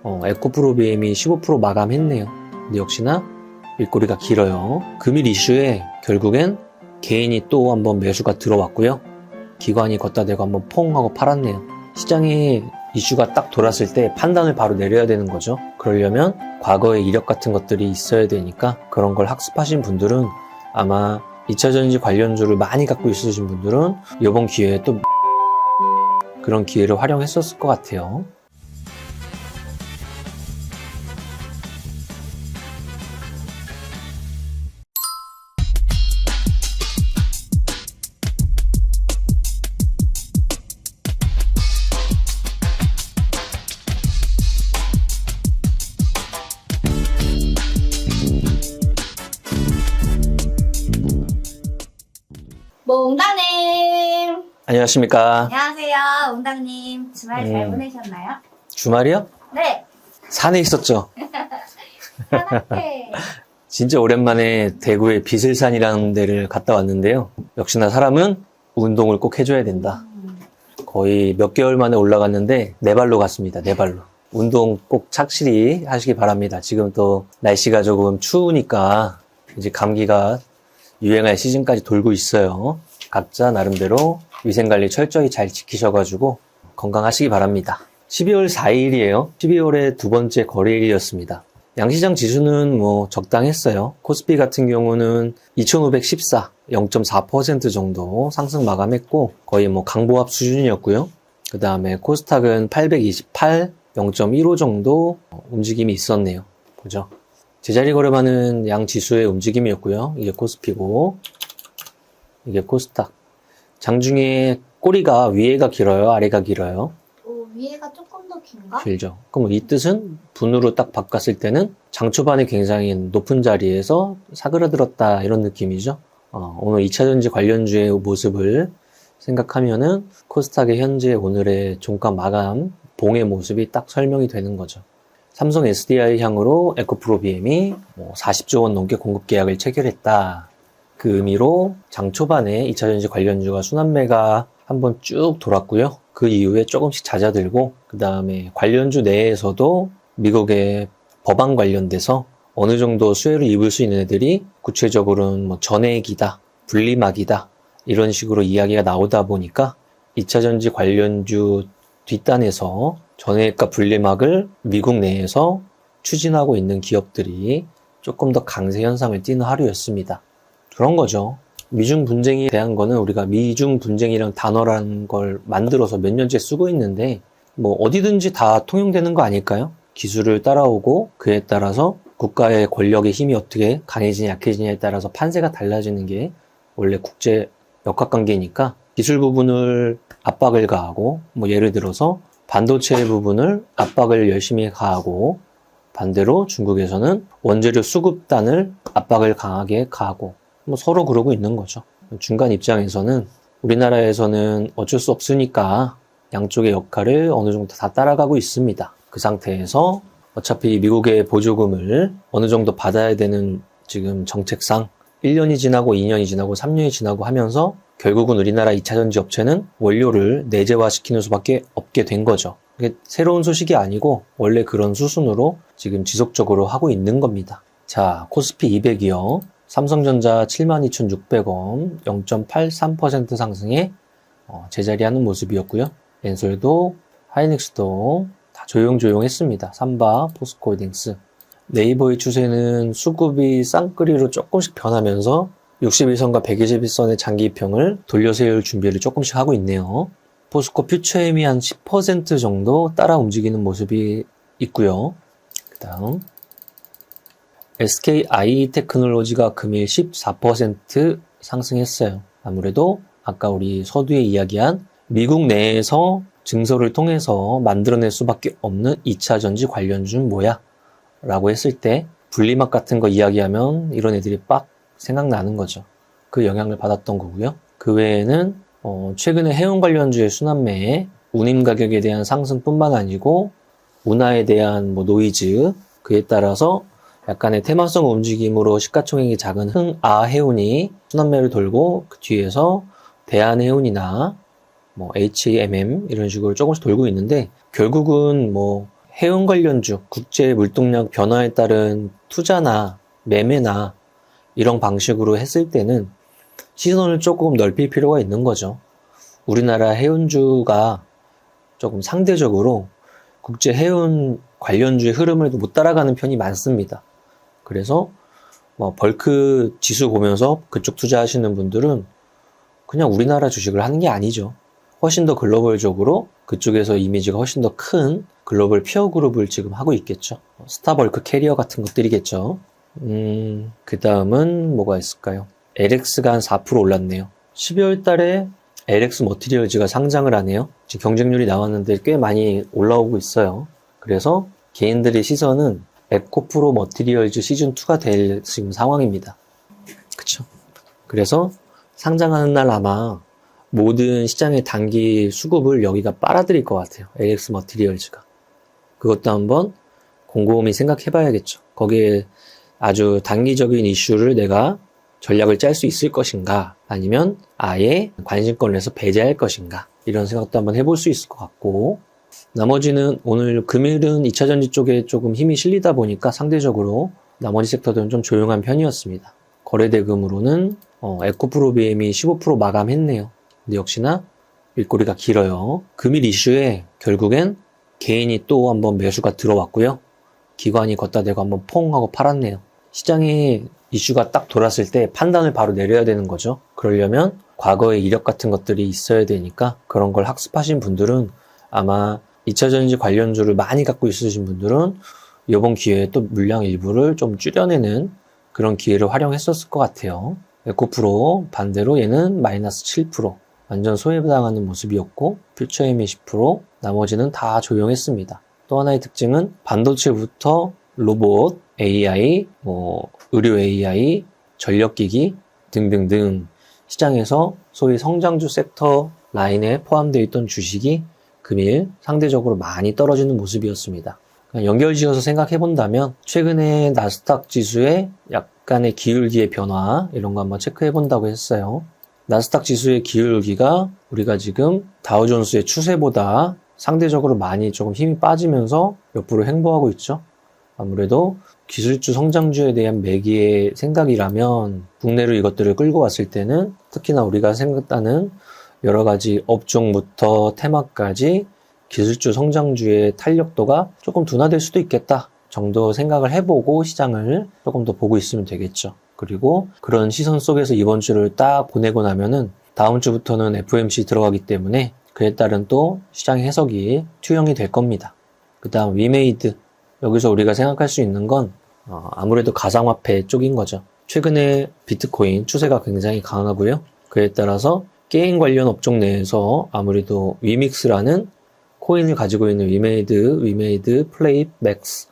에코프로 BM이 15% 마감했네요. 근데 역시나 윗꼬리가 길어요. 금일 이슈에 결국엔 개인이 또 한번 매수가 들어왔고요. 기관이 걷다 대고 한번 퐁 하고 팔았네요. 시장이 이슈가 딱 돌았을 때 판단을 바로 내려야 되는 거죠. 그러려면 과거의 이력 같은 것들이 있어야 되니까 그런 걸 학습하신 분들은 아마 2차전지 관련주를 많이 갖고 있으신 분들은 이번 기회에 또 그런 기회를 활용했었을 것 같아요. 몽당님! 안녕하십니까. 안녕하세요, 몽당님. 주말 잘 보내셨나요? 주말이요? 네! 산에 있었죠. 산악회. 진짜 오랜만에 대구의 비슬산이라는 데를 갔다 왔는데요. 역시나 사람은 운동을 꼭 해줘야 된다. 거의 몇 개월 만에 올라갔는데 네 발로 갔습니다. 네 발로. 운동 꼭 착실히 하시기 바랍니다. 지금 또 날씨가 조금 추우니까 이제 감기가 유행할 시즌까지 돌고 있어요. 각자 나름대로 위생관리 철저히 잘 지키셔가지고 건강하시기 바랍니다. 12월 4일이에요. 12월의 두 번째 거래일이었습니다. 양시장 지수는 뭐 적당했어요. 코스피 같은 경우는 2514, 0.4% 정도 상승 마감했고 거의 뭐 강보합 수준이었고요. 그 다음에 코스닥은 828, 0.15 정도 움직임이 있었네요. 보죠. 제자리 거래만은 양 지수의 움직임이었고요. 이게 코스피고 이게 코스닥. 장중에 꼬리가 위에가 길어요? 아래가 길어요? 위에가 조금 더 긴가? 길죠. 그럼 이 뜻은 분으로 딱 바꿨을 때는 장 초반에 굉장히 높은 자리에서 사그라들었다 이런 느낌이죠. 오늘 2차전지 관련주의 모습을 생각하면은 코스닥의 현재 오늘의 종가 마감 봉의 모습이 딱 설명이 되는 거죠. 삼성 SDI 향으로 에코프로 BM이 40조 원 넘게 공급 계약을 체결했다. 그 의미로 장 초반에 2차전지 관련주가 순환매가 한번 쭉 돌았고요. 그 이후에 조금씩 잦아들고 그 다음에 관련주 내에서도 미국의 법안 관련돼서 어느 정도 수혜를 입을 수 있는 애들이 구체적으로는 뭐 전액이다, 분리막이다 이런 식으로 이야기가 나오다 보니까 2차전지 관련주 뒷단에서 전액과 분리막을 미국 내에서 추진하고 있는 기업들이 조금 더 강세 현상을 띠는 하루였습니다. 그런 거죠. 미중 분쟁에 대한 거는 우리가 미중 분쟁이라는 단어라는 걸 만들어서 몇 년째 쓰고 있는데 뭐 어디든지 다 통용되는 거 아닐까요? 기술을 따라오고 그에 따라서 국가의 권력의 힘이 어떻게 강해지냐 약해지냐에 따라서 판세가 달라지는 게 원래 국제 역학관계니까 기술 부분을 압박을 가하고 뭐 예를 들어서 반도체 부분을 압박을 열심히 가하고 반대로 중국에서는 원재료 수급단을 압박을 강하게 가하고 뭐 서로 그러고 있는 거죠. 중간 입장에서는 우리나라에서는 어쩔 수 없으니까 양쪽의 역할을 어느 정도 다 따라가고 있습니다. 그 상태에서 어차피 미국의 보조금을 어느 정도 받아야 되는 지금 정책상 1년이 지나고 2년이 지나고 3년이 지나고 하면서 결국은 우리나라 2차전지 업체는 원료를 내재화시키는 수밖에 없게 된 거죠. 이게 새로운 소식이 아니고 원래 그런 수순으로 지금 지속적으로 하고 있는 겁니다. 자, 코스피 200이요. 삼성전자 72,600원 0.83% 상승에 제자리하는 모습이었고요. 엔솔도 하이닉스도 다 조용조용했습니다. 삼바, 포스코홀딩스. 네이버의 추세는 수급이 쌍끌이로 조금씩 변하면서 61선과 121선의 장기 입형을 돌려 세울 준비를 조금씩 하고 있네요. 포스코 퓨처엠이 한 10% 정도 따라 움직이는 모습이 있고요. 그 다음 SKI 테크놀로지가 금일 14% 상승했어요. 아무래도 아까 우리 서두에 이야기한 미국 내에서 증서를 통해서 만들어낼 수밖에 없는 2차전지 관련주는 뭐야? 라고 했을 때 분리막 같은 거 이야기하면 이런 애들이 빡 생각나는 거죠. 그 영향을 받았던 거고요. 그 외에는 최근에 해운 관련주의 순환매에 운임 가격에 대한 상승뿐만 아니고 운하에 대한 노이즈 그에 따라서 약간의 테마성 움직임으로 시가총액이 작은 흥아해운이 순환매를 돌고 그 뒤에서 대한해운이나 HMM 이런 식으로 조금씩 돌고 있는데 결국은 해운 관련주, 국제 물동량 변화에 따른 투자나 매매나 이런 방식으로 했을 때는 시선을 조금 넓힐 필요가 있는 거죠. 우리나라 해운주가 조금 상대적으로 국제 해운 관련주의 흐름을 못 따라가는 편이 많습니다. 그래서 벌크 지수 보면서 그쪽 투자하시는 분들은 그냥 우리나라 주식을 하는 게 아니죠. 훨씬 더 글로벌적으로 그쪽에서 이미지가 훨씬 더 큰 글로벌 피어 그룹을 지금 하고 있겠죠. 스타벌크 캐리어 같은 것들이겠죠. 그 다음은 뭐가 있을까요? LX가 한 4% 올랐네요. 12월 달에 LX 머티리얼즈가 상장을 하네요. 지금 경쟁률이 나왔는데 꽤 많이 올라오고 있어요. 그래서 개인들의 시선은 에코프로 머티리얼즈 시즌2가 될 지금 상황입니다. 그쵸? 그래서 상장하는 날 아마 모든 시장의 단기 수급을 여기가 빨아들일 것 같아요. LX 머티리얼즈가. 그것도 한번 곰곰이 생각해 봐야겠죠. 거기에 아주 단기적인 이슈를 내가 전략을 짤 수 있을 것인가, 아니면 아예 관심권을 해서 배제할 것인가, 이런 생각도 한번 해볼 수 있을 것 같고, 나머지는 오늘 금일은 2차전지 쪽에 조금 힘이 실리다 보니까 상대적으로 나머지 섹터들은 좀 조용한 편이었습니다. 거래대금으로는 에코프로 BM이 15% 마감했네요. 근데 역시나 일꼬리가 길어요. 금일 이슈에 결국엔 개인이 또 한번 매수가 들어왔고요. 기관이 걷다 대고 한번 퐁 하고 팔았네요. 시장에 이슈가 딱 돌았을 때 판단을 바로 내려야 되는 거죠. 그러려면 과거의 이력 같은 것들이 있어야 되니까 그런 걸 학습하신 분들은 아마 2차전지 관련주를 많이 갖고 있으신 분들은 이번 기회에 또 물량 일부를 좀 줄여내는 그런 기회를 활용했었을 것 같아요. 에코프로 반대로 얘는 마이너스 7%, 완전 소외당하는 모습이었고, 퓨처엠이 10%, 나머지는 다 조용했습니다. 또 하나의 특징은 반도체부터 로봇, AI, 의료 AI, 전력기기 등등등 시장에서 소위 성장주 섹터 라인에 포함되어 있던 주식이 금일 상대적으로 많이 떨어지는 모습이었습니다. 연결지어서 생각해 본다면 최근에 나스닥 지수의 약간의 기울기의 변화, 이런 거 한번 체크해 본다고 했어요. 나스닥 지수의 기울기가 우리가 지금 다우존스의 추세보다 상대적으로 많이 조금 힘이 빠지면서 옆으로 횡보하고 있죠. 아무래도 기술주 성장주에 대한 매기의 생각이라면 국내로 이것들을 끌고 왔을 때는 특히나 우리가 생각하는 여러 가지 업종부터 테마까지 기술주 성장주의 탄력도가 조금 둔화될 수도 있겠다 정도 생각을 해보고 시장을 조금 더 보고 있으면 되겠죠. 그리고 그런 시선 속에서 이번 주를 딱 보내고 나면은 다음 주부터는 FOMC 들어가기 때문에 그에 따른 또 시장의 해석이 투영이 될 겁니다. 그 다음 위메이드, 여기서 우리가 생각할 수 있는 건 아무래도 가상화폐 쪽인 거죠. 최근에 비트코인 추세가 굉장히 강하고요. 그에 따라서 게임 관련 업종 내에서 아무래도 위믹스라는 코인을 가지고 있는 위메이드, 플레이, 맥스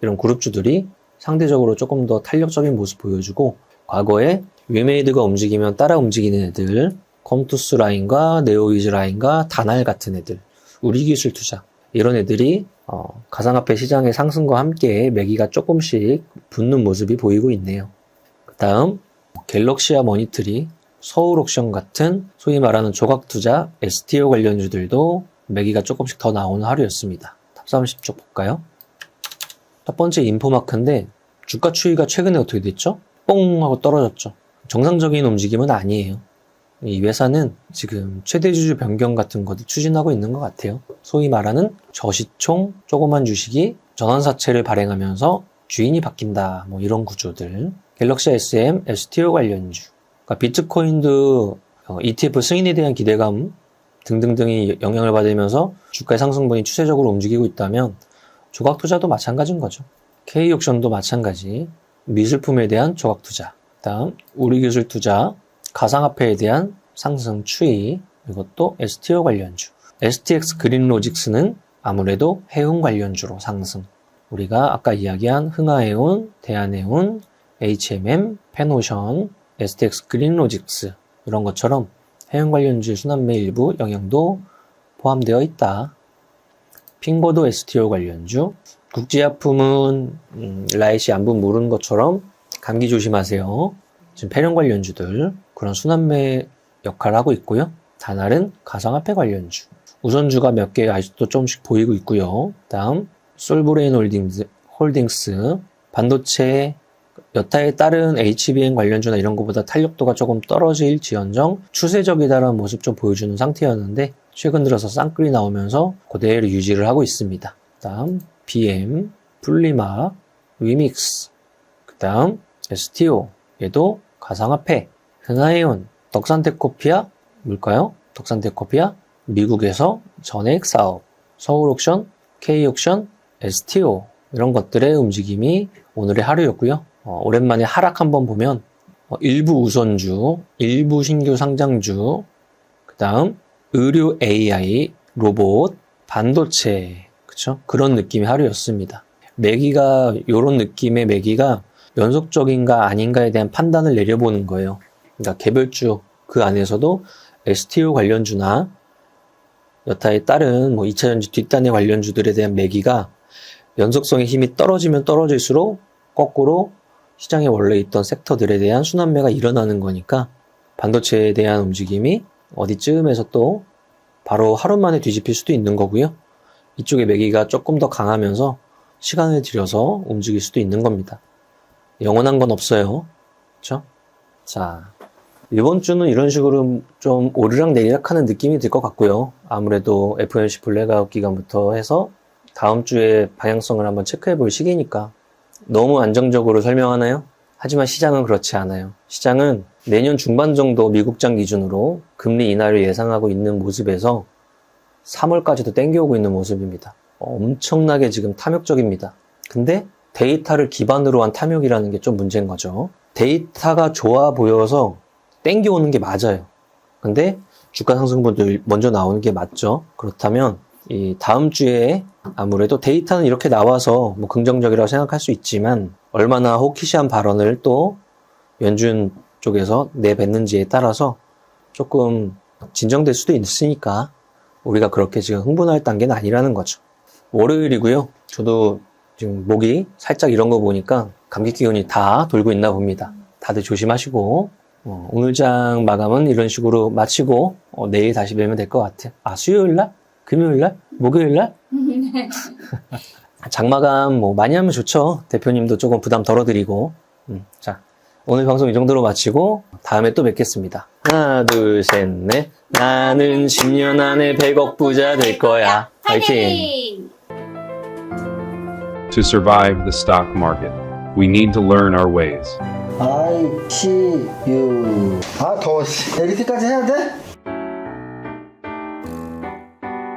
이런 그룹주들이 상대적으로 조금 더 탄력적인 모습 보여주고, 과거에 위메이드가 움직이면 따라 움직이는 애들, 컴투스 라인과 네오위즈 라인과 다날 같은 애들, 우리기술 투자 이런 애들이 가상화폐 시장의 상승과 함께 매기가 조금씩 붙는 모습이 보이고 있네요. 그 다음 갤럭시와 머니트리, 서울옥션 같은 소위 말하는 조각투자, STO 관련주들도 매기가 조금씩 더 나오는 하루였습니다. 탑30 쪽 볼까요? 첫 번째 인포마크인데 주가 추이가 최근에 어떻게 됐죠? 뽕 하고 떨어졌죠. 정상적인 움직임은 아니에요. 이 회사는 지금 최대주주 변경 같은 것을 추진하고 있는 것 같아요. 소위 말하는 저시총 조그만 주식이 전환사채를 발행하면서 주인이 바뀐다, 이런 구조들. 갤럭시 SM, STO 관련주, 그러니까 비트코인도 ETF 승인에 대한 기대감 등등등이 영향을 받으면서 주가의 상승분이 추세적으로 움직이고 있다면 조각투자도 마찬가지인 거죠. K옥션도 마찬가지, 미술품에 대한 조각투자, 다음 우리기술투자, 가상화폐에 대한 상승 추이, 이것도 STO 관련주. STX 그린로직스는 아무래도 해운 관련주로 상승. 우리가 아까 이야기한 흥하해운, 대한해운, HMM, 페노션, STX 그린로직스 이런 것처럼 해운 관련주의 순환매 일부 영향도 포함되어 있다. 핑거도 STO 관련주. 국제약품은 라이시 안분 모르는 것처럼 감기 조심하세요. 지금 폐렴 관련주들 그런 순환매 역할을 하고 있고요. 다날은 가상화폐 관련주. 우선주가 몇 개 아직도 조금씩 보이고 있고요. 다음 솔브레인 홀딩스, 반도체, 여타에 따른 HBM 관련주나 이런 것보다 탄력도가 조금 떨어질지언정 추세적이다라는 모습 좀 보여주는 상태였는데 최근 들어서 쌍끌이 나오면서 그대로 유지를 하고 있습니다. 그 다음 BM, 플리마, 위믹스, 그 다음 STO, 얘도 가상화폐, 흥하이온, 덕산테코피아, 뭘까요? 덕산테코피아, 미국에서 전액 사업, 서울옥션, K옥션, STO 이런 것들의 움직임이 오늘의 하루였고요. 오랜만에 하락 한번 보면 일부 우선주, 일부 신규 상장주, 그 다음 의료 AI, 로봇, 반도체, 그쵸? 그런 느낌의 하루였습니다. 매기가 요런 느낌의 매기가 연속적인가 아닌가에 대한 판단을 내려보는 거예요. 그러니까 개별주 그 안에서도 STO 관련주나 여타에 따른 2차전지 뒷단의 관련주들에 대한 매기가 연속성의 힘이 떨어지면 떨어질수록 거꾸로 시장에 원래 있던 섹터들에 대한 순환매가 일어나는 거니까 반도체에 대한 움직임이 어디쯤에서 또 바로 하루 만에 뒤집힐 수도 있는 거고요. 이쪽의 매기가 조금 더 강하면서 시간을 들여서 움직일 수도 있는 겁니다. 영원한 건 없어요. 그렇죠? 자, 이번 주는 이런 식으로 좀 오르락 내리락 하는 느낌이 들 것 같고요. 아무래도 FOMC 블랙아웃 기간부터 해서 다음 주에 방향성을 한번 체크해 볼 시기니까 너무 안정적으로 설명하나요? 하지만 시장은 그렇지 않아요. 시장은 내년 중반 정도 미국장 기준으로 금리 인하를 예상하고 있는 모습에서 3월까지도 땡겨오고 있는 모습입니다. 엄청나게 지금 탐욕적입니다. 근데 데이터를 기반으로 한 탐욕이라는 게 좀 문제인 거죠. 데이터가 좋아 보여서 땡겨오는 게 맞아요. 근데 주가 상승분들 먼저 나오는 게 맞죠. 그렇다면 이 다음 주에 아무래도 데이터는 이렇게 나와서 긍정적이라고 생각할 수 있지만 얼마나 호키시한 발언을 또 연준 쪽에서 내뱉는지에 따라서 조금 진정될 수도 있으니까 우리가 그렇게 지금 흥분할 단계는 아니라는 거죠. 월요일이고요. 저도 지금 목이 살짝 이런 거 보니까 감기 기운이 다 돌고 있나 봅니다. 다들 조심하시고 오늘장 마감은 이런 식으로 마치고 내일 다시 뵈면 될 것 같아요. 수요일날? 금요일날? 목요일날? 장마감 많이 하면 좋죠. 대표님도 조금 부담 덜어드리고. 자, 오늘 방송 이 정도로 마치고 다음에 또 뵙겠습니다. 하나, 둘, 셋, 넷. 나는 10년 안에 100억 부자 될 거야. 파이팅! To survive the stock market, we need to learn our ways. I see you. 더워. 이렇게까지 해야 돼?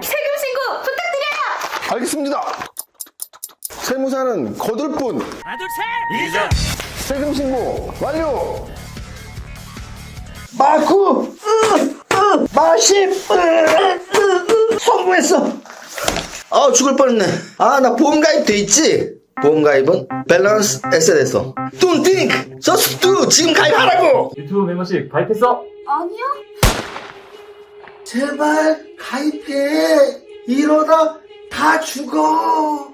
세금 신고 부탁드려요. 알겠습니다. 세무사는 거들 뿐. 세금 신고 완료. 마구 마십 성공했어. 죽을 뻔했네. 나 보험가입 돼 있지? 보험가입은 밸런스 에셋에서 Don't think, just do. 지금 가입하라고. 유튜브 멤버십 가입했어? 아니요. 제발 가입해. 이러다 다 죽어.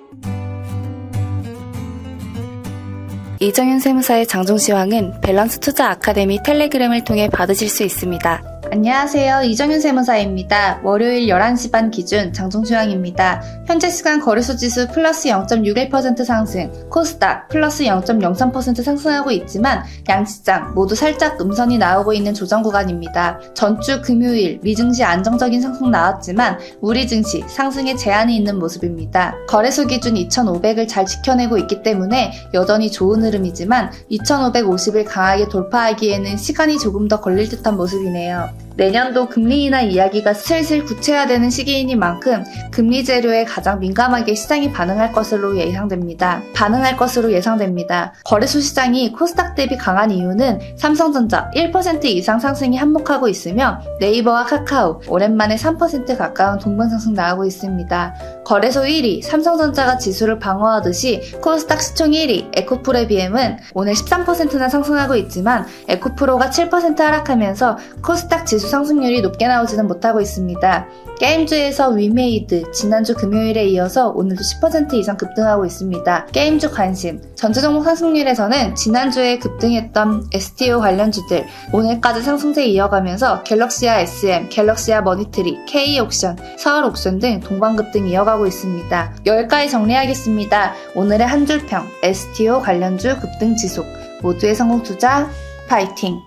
이정윤 세무사의 장종시황은 밸런스 투자 아카데미 텔레그램을 통해 받으실 수 있습니다. 안녕하세요. 이정윤 세무사입니다. 월요일 11시 반 기준 장종시황입니다. 현재 시간 거래소 지수 플러스 0.61% 상승, 코스닥 플러스 0.03% 상승하고 있지만 양시장 모두 살짝 음선이 나오고 있는 조정 구간입니다. 전주 금요일 미증시 안정적인 상승 나왔지만 우리 증시 상승에 제한이 있는 모습입니다. 거래소 기준 2,500을 잘 지켜내고 있기 때문에 여전히 좋은 흐름이지만 2,550을 강하게 돌파하기에는 시간이 조금 더 걸릴 듯한 모습이네요. 내년도 금리 인하 이야기가 슬슬 구체화되는 시기이니만큼 금리 재료에 가장 민감하게 시장이 반응할 것으로 예상됩니다. 거래소 시장이 코스닥 대비 강한 이유는 삼성전자 1% 이상 상승이 한몫하고 있으며 네이버와 카카오 오랜만에 3% 가까운 동반상승 나오고 있습니다. 거래소 1위 삼성전자가 지수를 방어하듯이 코스닥 시총 1위 에코프로비엠은 오늘 13%나 상승하고 있지만 에코프로가 7% 하락하면서 코스닥 지수 상승률이 높게 나오지는 못하고 있습니다. 게임주에서 위메이드 지난주 금요일에 이어서 오늘도 10% 이상 급등하고 있습니다. 게임주 관심 전체종목 상승률에서는 지난주에 급등했던 STO 관련주들 오늘까지 상승세 이어가면서 갤럭시아 SM, 갤럭시아 머니트리, K옥션, 서울옥션 등 동반급등 이어가고 보유하고 있습니다. 여기까지 정리하겠습니다. 오늘의 한 줄평, STO 관련주 급등 지속, 모두의 성공 투자 파이팅!